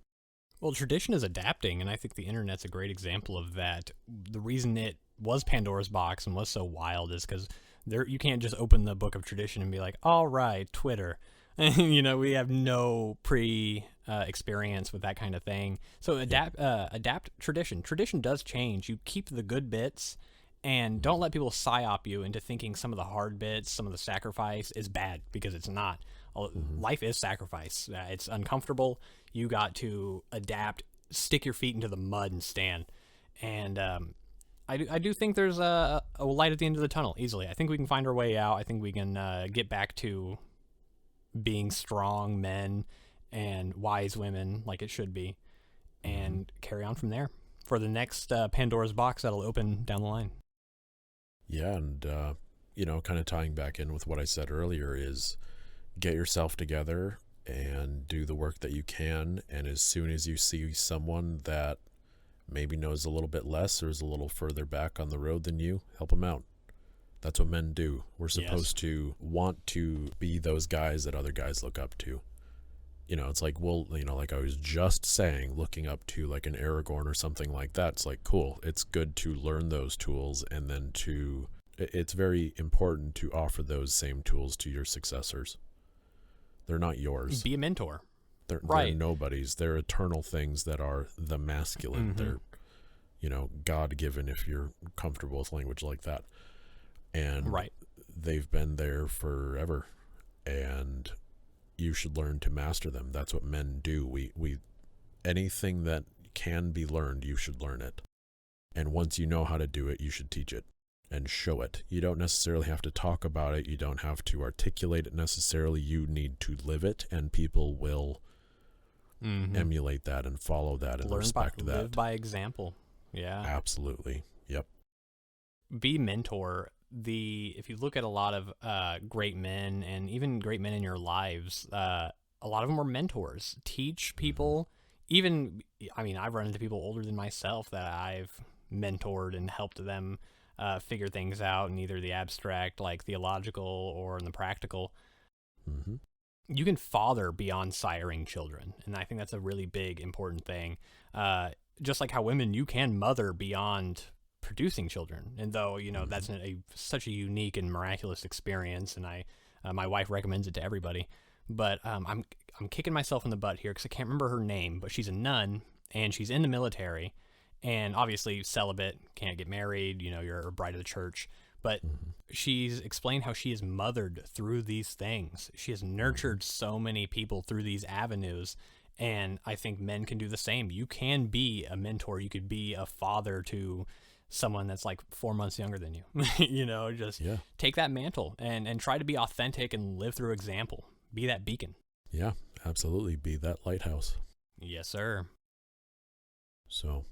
Well, tradition is adapting, and I think the internet's a great example of that. The reason it was Pandora's box and was so wild is because you can't just open the book of tradition and be like, all right, Twitter. You know, we have no experience with that kind of thing. So adapt tradition. Tradition does change. You keep the good bits, and don't let people psyop you into thinking some of the hard bits, some of the sacrifice is bad, because it's not. Life is sacrifice. It's uncomfortable. You got to adapt, stick your feet into the mud and stand. And I do think there's a light at the end of the tunnel, easily. I think we can find our way out. I think we can get back to being strong men and wise women like it should be, and carry on from there for the next Pandora's box that'll open down the line. Yeah, and, you know, kind of tying back in with what I said earlier is, get yourself together and do the work that you can, and as soon as you see someone that maybe knows a little bit less or is a little further back on the road than you, help them out. That's what men do. We're supposed to want to be those guys that other guys look up to. You know, it's like, well, you know, like I was just saying, looking up to like an Aragorn or something like that, it's like, cool. It's good to learn those tools, and then it's very important to offer those same tools to your successors. They're not yours. Be a mentor. They're Right. nobodies. They're eternal things that are the masculine. They're, you know, God-given, if you're comfortable with language like that. And Right. they've been there forever. And you should learn to master them. That's what men do. We anything that can be learned, you should learn it. And once you know how to do it, you should teach it and show it. You don't necessarily have to talk about it. You don't have to articulate it necessarily. You need to live it, and people will emulate that and follow that and respect that. Live by example. Yeah. Absolutely. Yep. Be mentor. If you look at a lot of great men, and even great men in your lives, a lot of them were mentors. Teach people, even, I mean, I've run into people older than myself that I've mentored and helped them figure things out in either the abstract, like theological, or in the practical. Mm-hmm. You can father beyond siring children, and I think that's a really big, important thing. Just like how women, you can mother beyond producing children, and though that's such a unique and miraculous experience, and my wife recommends it to everybody. But I'm kicking myself in the butt here because I can't remember her name, but she's a nun and she's in the military, and obviously celibate, can't get married. You're a bride of the church. But she's explained how she is mothered through these things. She has nurtured so many people through these avenues. And I think men can do the same. You can be a mentor. You could be a father to someone that's like 4 months younger than you. Just take that mantle and try to be authentic and live through example. Be that beacon. Yeah, absolutely. Be that lighthouse. Yes, sir. So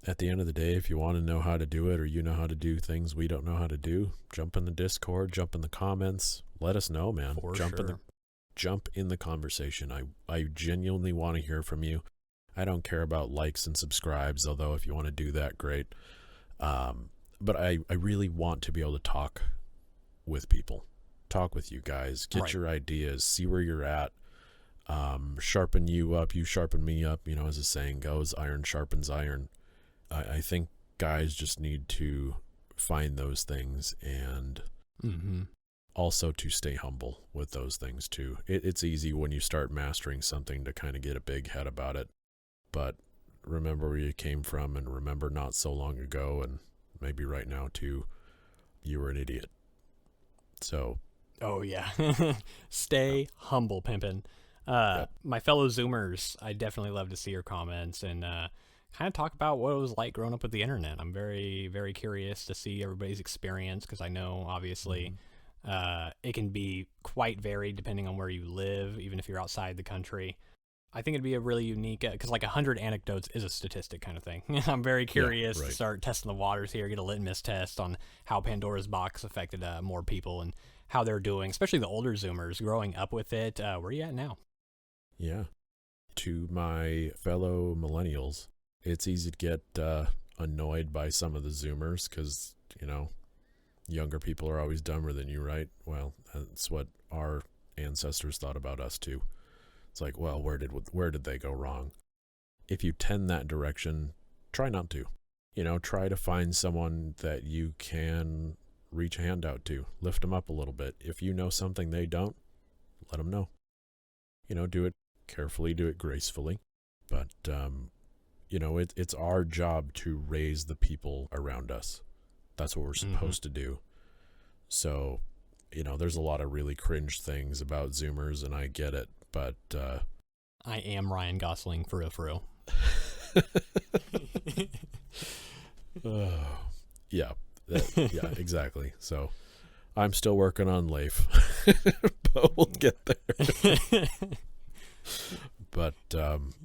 at the end of the day, if you want to know how to do it, or you know how to do things we don't know how to do, jump in the Discord, jump in the comments, let us know, man. Jump in the conversation. I genuinely want to hear from you. I don't care about likes and subscribes, although if you want to do that, great. But I really want to be able to talk with people, talk with you guys, get your ideas, see where you're at, sharpen you up, you sharpen me up, as the saying goes, iron sharpens iron. I think guys just need to find those things, and also to stay humble with those things too. It's easy when you start mastering something to kind of get a big head about it, but remember where you came from, and remember not so long ago, and maybe right now too, you were an idiot. So oh yeah. Stay humble, pimpin'. My fellow Zoomers, I definitely love to see your comments and kind of talk about what it was like growing up with the internet. I'm very, very curious to see everybody's experience, because I know obviously it can be quite varied depending on where you live, even if you're outside the country. I think it'd be a really unique, because like 100 anecdotes is a statistic kind of thing. I'm very curious to start testing the waters here, get a litmus test on how Pandora's box affected more people and how they're doing, especially the older Zoomers growing up with it. Where are you at now? Yeah. To my fellow millennials, it's easy to get annoyed by some of the Zoomers because, younger people are always dumber than you, right? Well, that's what our ancestors thought about us too. It's like, well, where did they go wrong? If you tend that direction, try not to. Try to find someone that you can reach a hand out to, lift them up a little bit. If you know something they don't, let them know. Do it carefully, do it gracefully, but it's our job to raise the people around us. That's what we're supposed to do. So, there's a lot of really cringe things about Zoomers, and I get it, but I am Ryan Gosling for real. Yeah, exactly. So I'm still working on Leif, but we'll get there. But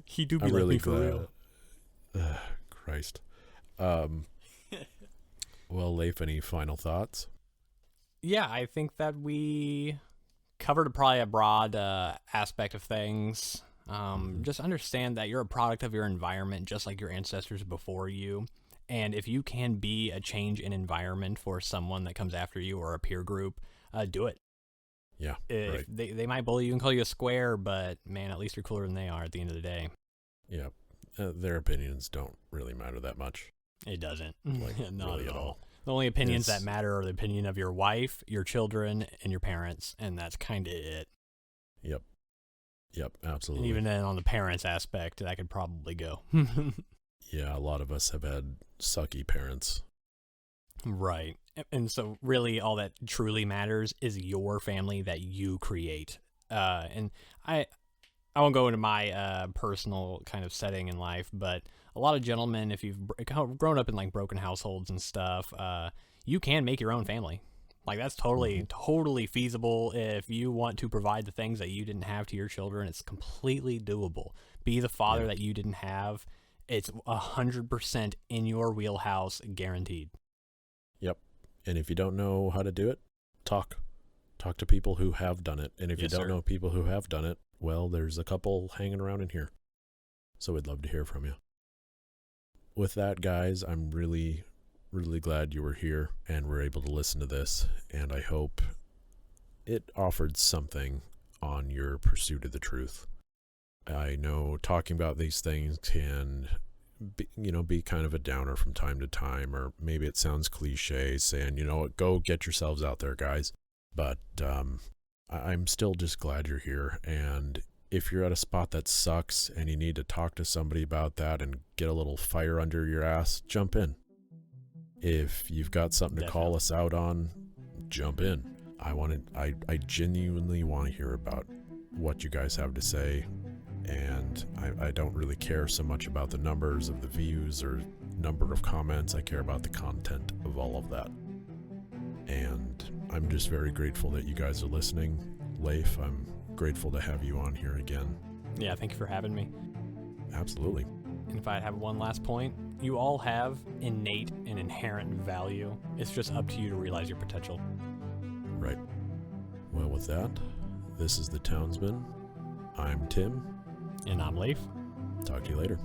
he do be I'm like really me for glad. real. Christ. Well, Leif, any final thoughts? Yeah, I think that we covered probably a broad aspect of things. Just understand that you're a product of your environment, just like your ancestors before you. And if you can be a change in environment for someone that comes after you or a peer group, do it. Yeah, right. They might bully you and call you a square, but man, at least you're cooler than they are at the end of the day. Yeah, their opinions don't really matter that much. It doesn't. Like, Not really at all. The only opinions that matter are the opinion of your wife, your children, and your parents, and that's kind of it. Yep, absolutely. And even then, on the parents aspect, that could probably go. Yeah, a lot of us have had sucky parents. Right. And so really all that truly matters is your family that you create. And I won't go into my personal kind of setting in life, but a lot of gentlemen, if you've grown up in like broken households and stuff, you can make your own family. Like that's totally feasible. If you want to provide the things that you didn't have to your children, it's completely doable. Be the father that you didn't have. It's 100% in your wheelhouse, guaranteed. Yep. And if you don't know how to do it, talk to people who have done it. And if you don't know people who have done it, well, there's a couple hanging around in here. So we'd love to hear from you. With that, guys, I'm really glad you were here and were able to listen to this, and I hope it offered something on your pursuit of the truth. I know talking about these things can be kind of a downer from time to time, or maybe it sounds cliche saying, go get yourselves out there, guys. But I'm still just glad you're here, and if you're at a spot that sucks and you need to talk to somebody about that and get a little fire under your ass, jump in. If you've got something to call us out on, jump in. I genuinely want to hear about what you guys have to say, and I don't really care so much about the numbers of the views or number of comments. I care about the content of all of that. And I'm just very grateful that you guys are listening. Leif, I'm grateful to have you on here again. Yeah, thank you for having me. Absolutely. And if I have one last point, you all have innate and inherent value. It's just up to you to realize your potential. Right. Well, with that, this is the Townsmen. I'm Tim. And I'm Leif. Talk to you later.